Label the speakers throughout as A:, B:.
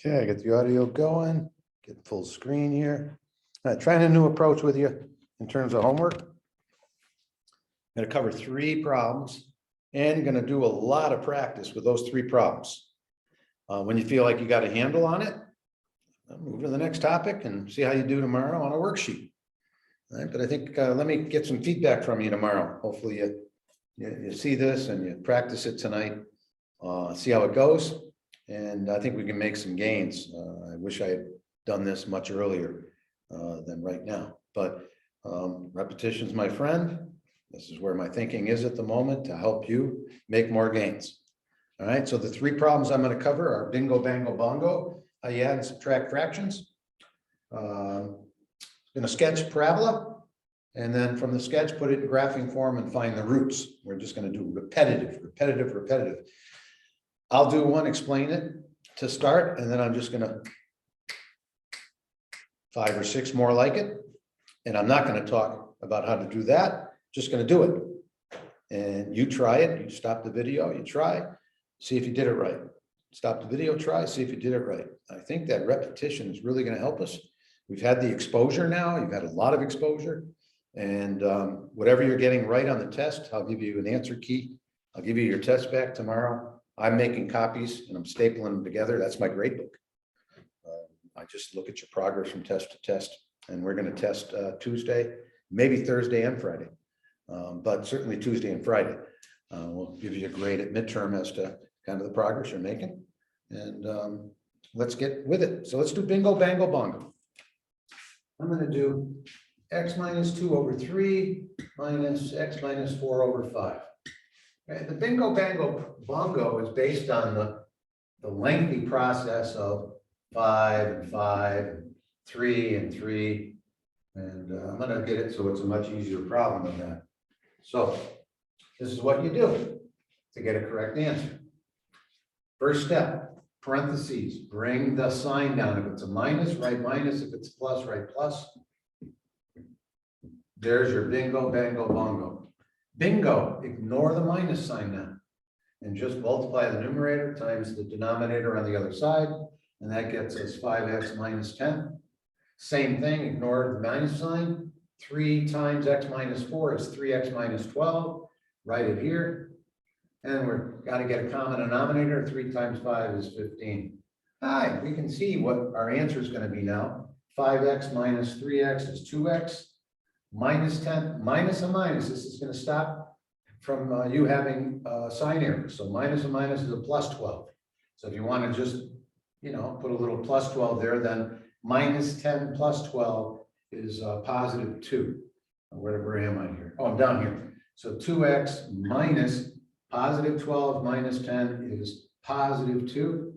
A: Okay, I get the audio going, get full screen here. Trying a new approach with you in terms of homework. I'm going to cover 3 problems and going to do a lot of practice with those 3 problems. When you feel like you got a handle on it, move to the next topic and see how you do tomorrow on a worksheet. All right, but I think let me get some feedback from you tomorrow. Hopefully you see this and you practice it tonight, see how it goes. And I think we can make some gains. I wish I had done this much earlier than right now, but repetition's my friend. This is where my thinking is at the moment to help you make more gains. All right, so the 3 problems I'm going to cover are bingo, bango, bongo, how you add and subtract fractions. Going to sketch parabola, and then from the sketch, put it in graphing form and find the roots. We're just going to do repetitive. I'll do one, explain it to start, and then I'm just going to 5 or 6 more like it. And I'm not going to talk about how to do that, just going to do it. And you try it, you stop the video, you try, see if you did it right. Stop the video, try, see if you did it right. I think that repetition is really going to help us. We've had the exposure now, you've had a lot of exposure. And whatever you're getting right on the test, I'll give you an answer key. I'll give you your test back tomorrow. I'm making copies and I'm stapling them together. That's my grade book. I just look at your progress from test to test, and we're going to test Tuesday, maybe Thursday and Friday, but certainly Tuesday and Friday. We'll give you a grade at midterm as to kind of the progress you're making, and let's get with it. So let's do bingo, bango, bongo. I'm going to do x minus 2 over 3 minus x minus 4 over 5. Okay, the bingo, bango, bongo is based on the lengthy process of 5 and 5, and 3 and 3. And I'm going to get it so it's a much easier problem than that. So this is what you do to get a correct answer. First step, parentheses, bring the sign down. If it's a minus, write minus. If it's plus, write plus. There's your bingo, bango, bongo. Bingo, ignore the minus sign now and just multiply the numerator times the denominator on the other side. And that gets us 5x minus 10. Same thing, ignore the minus sign. 3 times x minus 4 is 3x minus 12. Write it here. And we're got to get a common denominator. 3 times 5 is 15. All right, we can see what our answer is going to be now. 5x minus 3x is 2x. Minus 10, minus a minus. This is going to stop from you having sign errors. So minus a minus is a plus 12. So if you want to just, put a little plus 12 there, then minus 10 plus 12 is positive 2. Where am I here? Oh, I'm down here. So 2x minus positive 12 minus 10 is positive 2.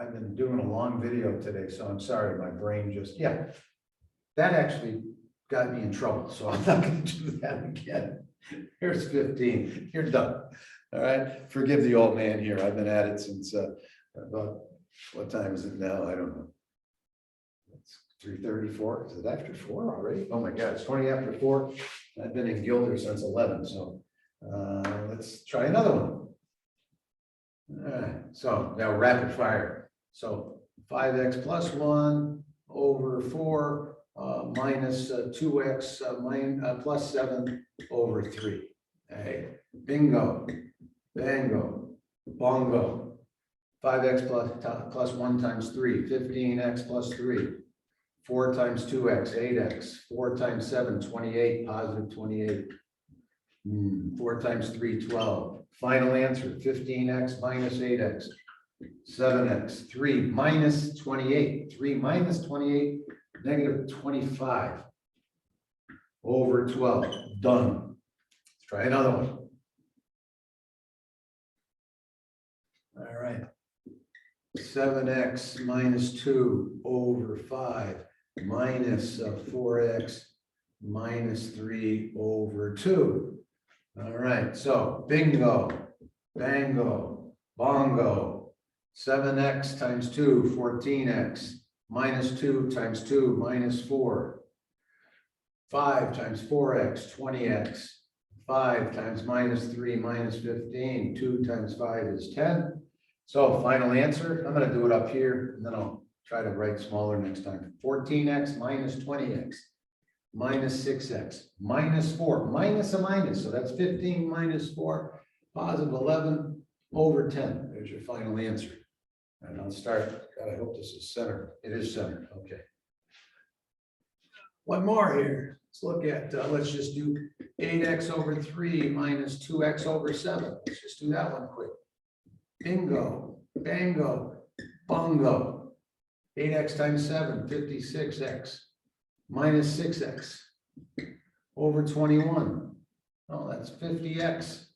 A: I've been doing a long video today, so I'm sorry, my brain just, that actually got me in trouble, so I'm not going to do that again. Here's 15, you're done. All right, forgive the old man here. I've been at it since about, what time is it now? I don't know. It's 3:34. Is it after 4 already? Oh my God, it's 20 after 4. I've been in Gilder since 11, so let's try another one. All right, so now rapid fire. So 5x plus 1 over 4 minus 2x plus 7 over 3. Hey, bingo, bango, bongo. 5x plus 1 times 3, 15x plus 3. 4 times 2x, 8x. 4 times 7, 28, positive 28. 4 times 3, 12. Final answer, 15x minus 8x. 7x, 3 minus 28. 3 minus 28, negative 25 over 12. Done. Let's try another one. All right. 7x minus 2 over 5 minus 4x minus 3 over 2. All right, so bingo, bango, bongo. 7x times 2, 14x, minus 2 times 2, minus 4. 5 times 4x, 20x. 5 times -3 minus 15, 2 times 5 is 10. So final answer, I'm gonna do it up here, and then I'll try to write smaller next time. 14x minus 20x minus 6x minus 4, minus a minus, so that's 15 minus 4, positive 11 over 10. There's your final answer. And I'll start, God, I hope this is centered. It is centered, okay. One more here. Let's look at, let's just do 8x over 3 minus 2x over 7. Let's just do that one quick. Bingo, bango, bongo. 8x times 7, 56x minus 6x over 21. Oh, that's 50x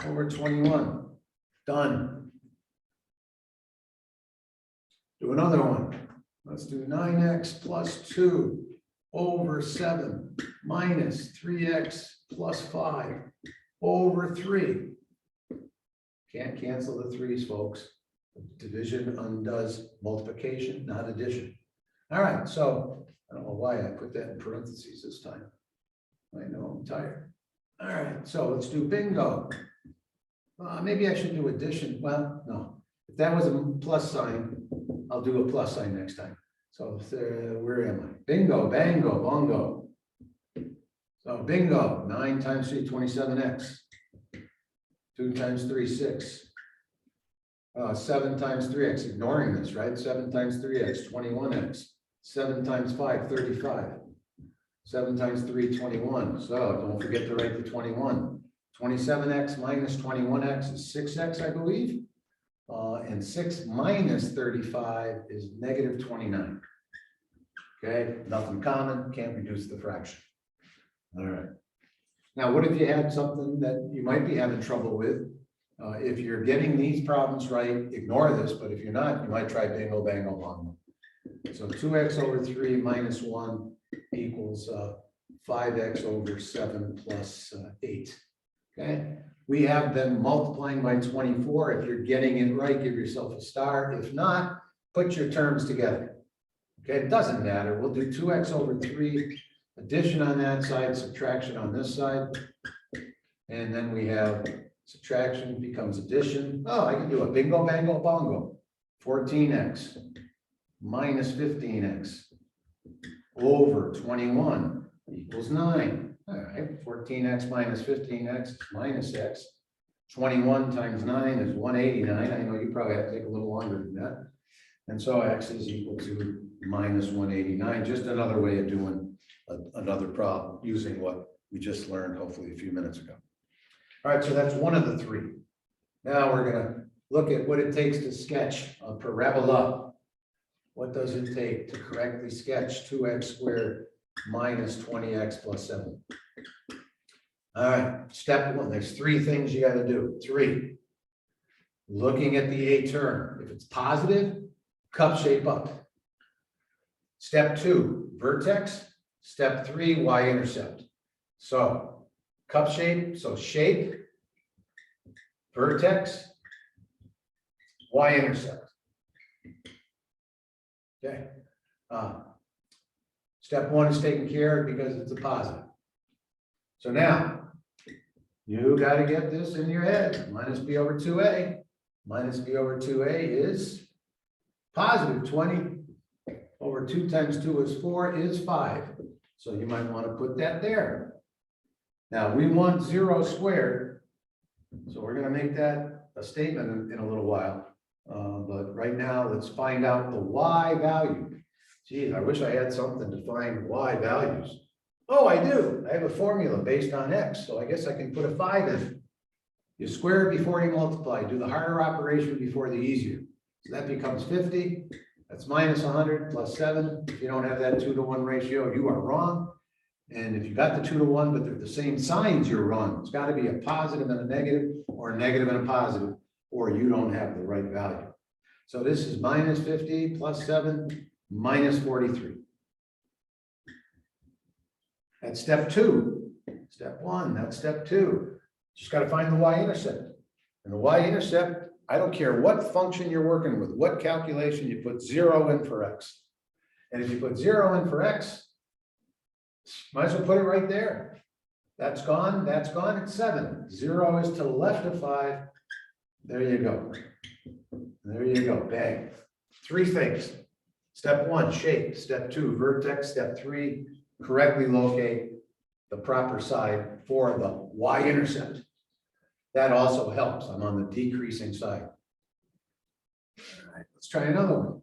A: over 21. Done. Do another one. Let's do 9x plus 2 over 7 minus 3x plus 5 over 3. Can't cancel the 3's, folks. Division undoes multiplication, not addition. All right, so I don't know why I put that in parentheses this time. I know I'm tired. All right, so let's do bingo. Maybe I should do addition. Well, no. If that was a plus sign, I'll do a plus sign next time. So where am I? Bingo, bango, bongo. So bingo, 9 times 3, 27x. 2 times 3, 6. 7 times 3x, ignoring this, right? 7 times 3x, 21x. 7 times 5, 35. 7 times 3, 21. So don't forget to write the 21. 27x minus 21x is 6x, I believe. And 6 minus 35 is negative 29. Okay, nothing common, can't reduce the fraction. All right. Now, what if you had something that you might be having trouble with? If you're getting these problems right, ignore this, but if you're not, you might try bingo, bango, bongo. So 2x over 3 minus 1 equals 5x over 7 plus 8. Okay, we have them multiplying by 24. If you're getting it right, give yourself a star. If not, put your terms together. Okay, it doesn't matter. We'll do 2x over 3, addition on that side, subtraction on this side. And then we have subtraction becomes addition. Oh, I can do a bingo, bango, bongo. 14x minus 15x over 21 equals 9. All right, 14x minus 15x is minus x. 21 times 9 is 189. I know you probably have to take a little longer than that. And so x is equal to minus 189. Just another way of doing another problem using what we just learned, hopefully a few minutes ago. All right, so that's one of the 3. Now we're going to look at what it takes to sketch a parabola. What does it take to correctly sketch 2x squared minus 20x plus 7? All right, step 1, there's 3 things you got to do. 3, looking at the A term. If it's positive, cup shape up. Step 2, vertex. Step 3, y-intercept. So cup shape, so shape, vertex, y-intercept. Okay. Step 1 is taken care of because it's a positive. So now, you got to get this in your head. Minus b over 2a. Minus b over 2a is positive 20 over 2 times 2 is 4 is 5. So you might want to put that there. Now, we want 0 squared. So we're going to make that a statement in a little while. But right now, let's find out the y value. Geez, I wish I had something to find y values. Oh, I do. I have a formula based on x, so I guess I can put a 5 in. You square it before you multiply. Do the harder operation before the easier. So that becomes 50. That's minus 100 plus 7. If you don't have that 2-to-1 ratio, you are wrong. And if you got the 2-to-1, but they're the same signs, you're wrong. It's got to be a positive and a negative, or a negative and a positive, or you don't have the right value. So this is minus 50 plus 7 minus 43. That's step 2. Step 1, that's step 2. Just got to find the y-intercept. And the y-intercept, I don't care what function you're working with, what calculation, you put 0 in for x. And if you put 0 in for x, might as well put it right there. That's gone, it's 7. 0 is to the left of 5. There you go. There you go, bang. 3 things. Step 1, shape. Step 2, vertex. Step 3, correctly locate the proper side for the y-intercept. That also helps. I'm on the decreasing side. All right, let's try another one.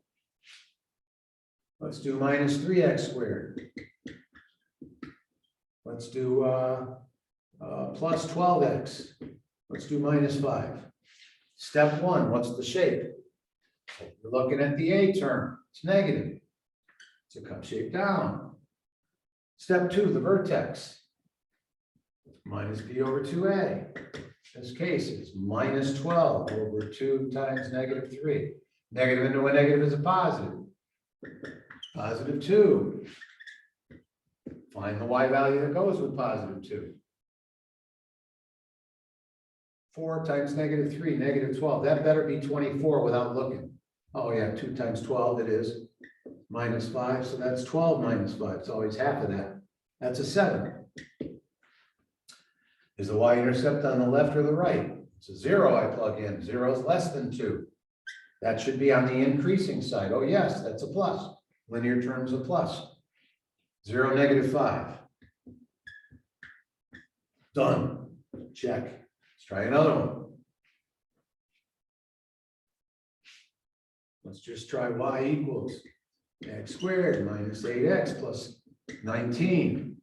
A: Let's do minus 3x squared. Let's do plus 12x. Let's do minus 5. Step 1, what's the shape? We're looking at the a term. It's negative. It's a cup shape down. Step 2, the vertex. Minus b over 2a. This case is minus 12 over 2 times negative 3. Negative into a negative is a positive. Positive 2. Find the y value that goes with positive 2. 4 times negative 3, negative 12. That better be 24 without looking. Oh yeah, 2 times 12 it is. Minus 5, so that's 12 minus 5. It's always half of that. That's a 7. Is the y-intercept on the left or the right? It's a 0 I plug in. 0 is less than 2. That should be on the increasing side. Oh yes, that's a plus. Linear term's a plus. 0, negative 5. Done. Check. Let's try another one. Let's just try y equals x squared minus 8x plus 19.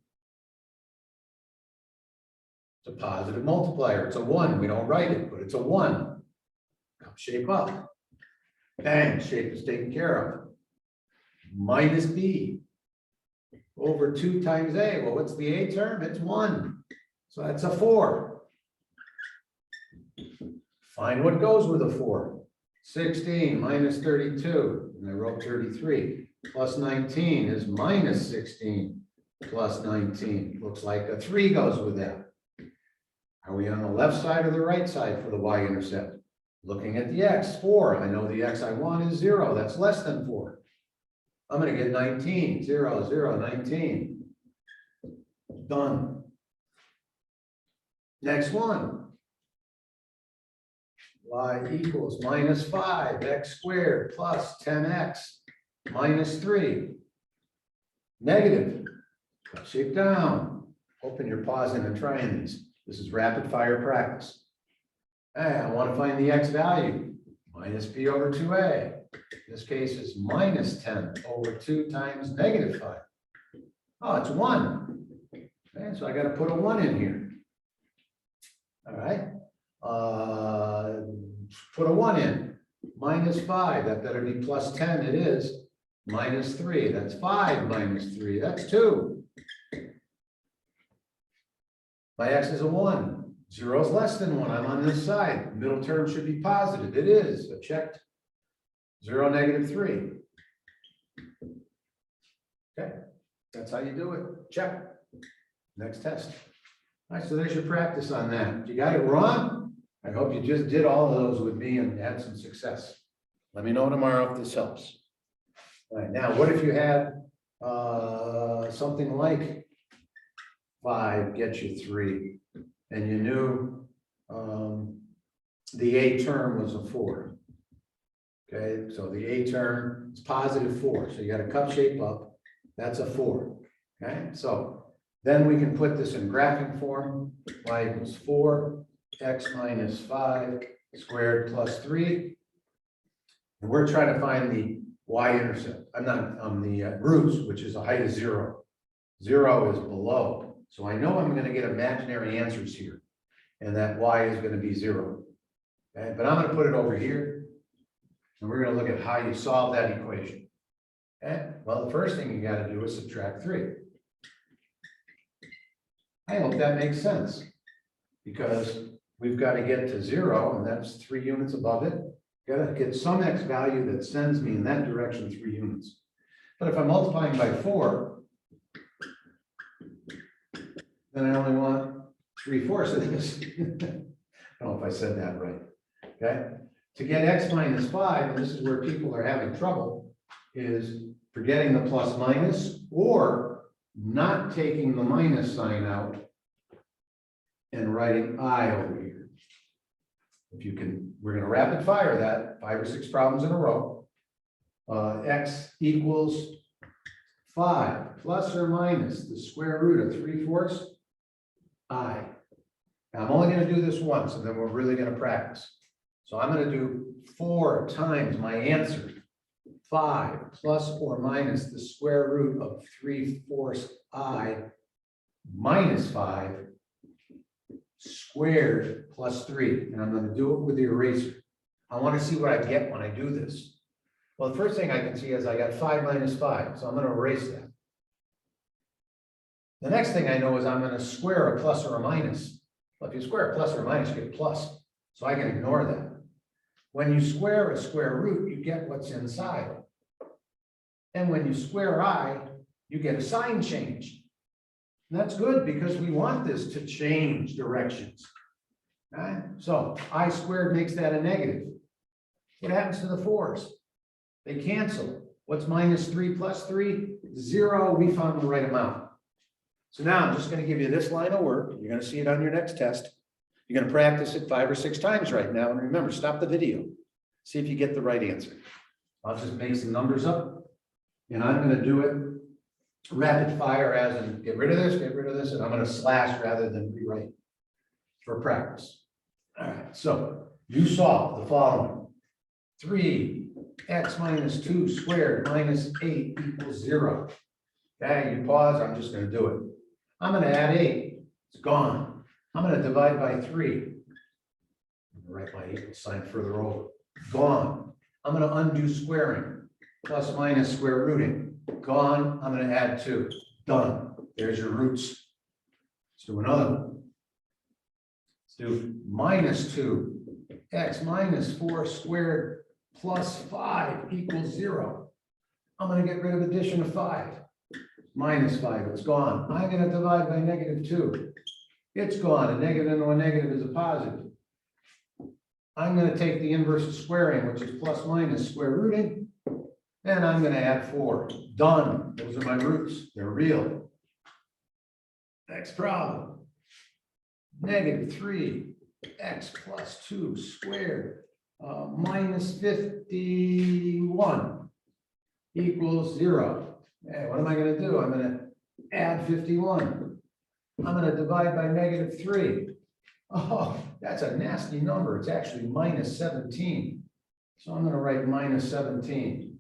A: It's a positive multiplier. It's a 1. We don't write it, but it's a 1. Come shape up. Bang, shape is taken care of. Minus b over 2 times a. Well, what's the a term? It's 1. So that's a 4. Find what goes with a 4. 16 minus 32, and I wrote 33, plus 19 is minus 16 plus 19. Looks like a 3 goes with that. Are we on the left side or the right side for the y-intercept? Looking at the x, 4. I know the x I want is 0. That's less than 4. I'm going to get 19. 0, 0, 19. Done. Next one. Y equals minus 5 x squared plus 10x minus 3. Negative. Cut shape down. Hoping you're pausing and trying these. This is rapid fire practice. Hey, I want to find the x value. Minus b over 2a. This case is minus 10 over 2 times negative 5. Oh, it's 1. Okay, so I got to put a 1 in here. All right. Put a 1 in. Minus 5. That better be plus 10. It is. Minus 3. That's 5 minus 3. That's 2. My x is a 1. 0 is less than 1. I'm on this side. Middle term should be positive. It is. I checked. 0, negative 3. Okay. That's how you do it. Check. Next test. All right, so there's your practice on that. If you got it wrong, I hope you just did all of those with me and had some success. Let me know tomorrow if this helps. All right, now what if you had something like 5 gets you 3, and you knew the a term was a 4. Okay, so the a term is positive 4. So you got a cup shape up. That's a 4. Okay, so then we can put this in graphing form. Y equals 4, x minus 5 squared plus 3. And we're trying to find the y-intercept. I'm not on the roots, which is a height of 0. 0 is below. So I know I'm going to get imaginary answers here. And that y is going to be 0. Okay, but I'm going to put it over here. And we're going to look at how you solve that equation. Okay, well, the first thing you got to do is subtract 3. I hope that makes sense, because we've got to get to 0, and that's 3 units above it. Got to get some x value that sends me in that direction 3 units. But if I'm multiplying by 4, then I only want 3/4 of this. I don't know if I said that right. Okay. To get x minus 5, and this is where people are having trouble, is forgetting the plus minus or not taking the minus sign out and writing I over here. If you can, we're going to rapid fire that 5 or 6 problems in a row. X equals 5 plus or minus the square root of 3/4 I. Now, I'm only going to do this once, and then we're really going to practice. So I'm going to do 4 times my answer. 5 plus or minus the square root of 3/4 I minus 5 squared plus 3. And I'm going to do it with the eraser. I want to see what I get when I do this. Well, the first thing I can see is I got 5 minus 5, so I'm going to erase that. The next thing I know is I'm going to square a plus or a minus. Well, if you square a plus or a minus, you get a plus, so I can ignore that. When you square a square root, you get what's inside. And when you square I, you get a sign change. And that's good because we want this to change directions. Right? So I squared makes that a negative. What happens to the 4s? They cancel. What's minus 3 plus 3? 0. We found the right amount. So now I'm just going to give you this line of work. You're going to see it on your next test. You're going to practice it 5 or 6 times right now. And remember, stop the video. See if you get the right answer. I'll just make some numbers up. And I'm going to do it rapid fire as in get rid of this, and I'm going to slash rather than rewrite for practice. All right, so you solve the following. 3x minus 2 squared minus 8 equals 0. Okay, you pause, I'm just going to do it. I'm going to add 8, it's gone. I'm going to divide by 3. I'm going to write my equal sign further over. Gone. I'm going to undo squaring. Plus minus square rooting. Gone. I'm going to add 2. Done. There's your roots. Let's do another one. Let's do minus 2x minus 4 squared plus 5 equals 0. I'm going to get rid of addition of 5. Minus 5, it's gone. I'm going to divide by negative 2. It's gone. A negative into a negative is a positive. I'm going to take the inverse of squaring, which is plus minus square rooting, and I'm going to add 4. Done. Those are my roots. They're real. Next problem. Negative 3x plus 2 squared minus 51 equals 0. Hey, what am I going to do? I'm going to add 51. I'm going to divide by negative 3. Oh, that's a nasty number. It's actually minus 17. So I'm going to write minus 17.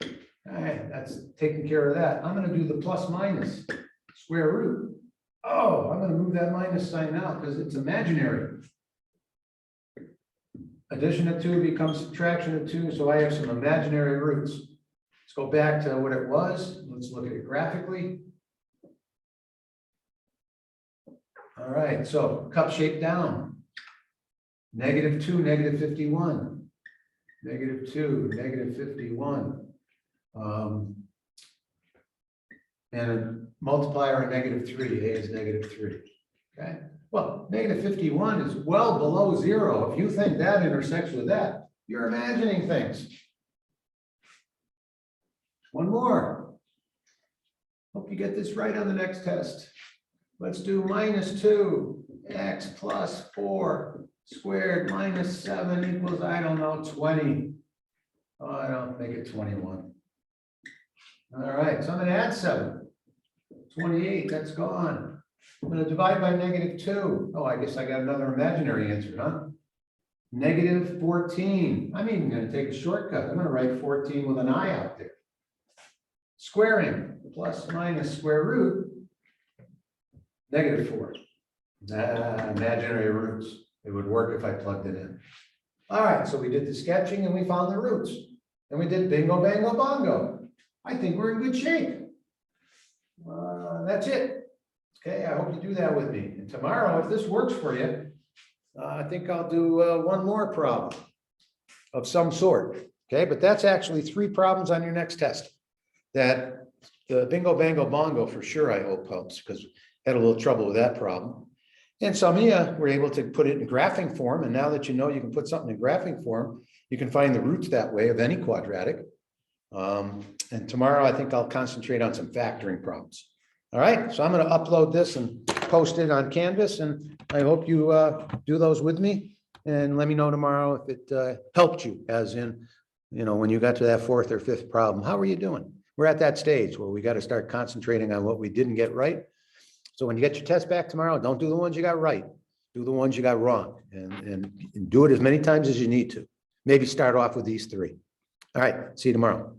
A: All right, that's taking care of that. I'm going to do the plus minus square root. Oh, I'm going to move that minus sign out because it's imaginary. Addition of 2 becomes subtraction of 2, so I have some imaginary roots. Let's go back to what it was. Let's look at it graphically. All right, so cup shape down. Negative 2, negative 51. Negative 2, negative 51. And a multiplier of negative 3. A is negative 3. Okay. Well, negative 51 is well below 0. If you think that intersects with that, you're imagining things. One more. Hope you get this right on the next test. Let's do minus 2x plus 4 squared minus 7 equals, I don't know, 20. Oh, I don't make it 21. All right, so I'm going to add 7. 28, that's gone. I'm going to divide by negative 2. Oh, I guess I got another imaginary answer, huh? Negative 14. I'm even going to take a shortcut. I'm going to write 14 with an I out there. Squaring, plus minus square root, negative 4. Imaginary roots. It would work if I plugged it in. All right, so we did the sketching and we found the roots. And we did bingo, bango, bongo. I think we're in good shape. That's it. Okay, I hope you do that with me. And tomorrow, if this works for you, I think I'll do one more problem of some sort. Okay, but that's actually 3 problems on your next test. That the bingo, bango, bongo for sure, I hope helps, because I had a little trouble with that problem. And some of you were able to put it in graphing form. And now that you know you can put something in graphing form, you can find the roots that way of any quadratic. And tomorrow, I think I'll concentrate on some factoring problems. All right, so I'm going to upload this and posted on Canvas, and I hope you do those with me. And let me know tomorrow if it helped you, as in, when you got to that fourth or fifth problem, how are you doing? We're at that stage where we got to start concentrating on what we didn't get right. So when you get your test back tomorrow, don't do the ones you got right. Do the ones you got wrong, and do it as many times as you need to. Maybe start off with these three. All right, see you tomorrow.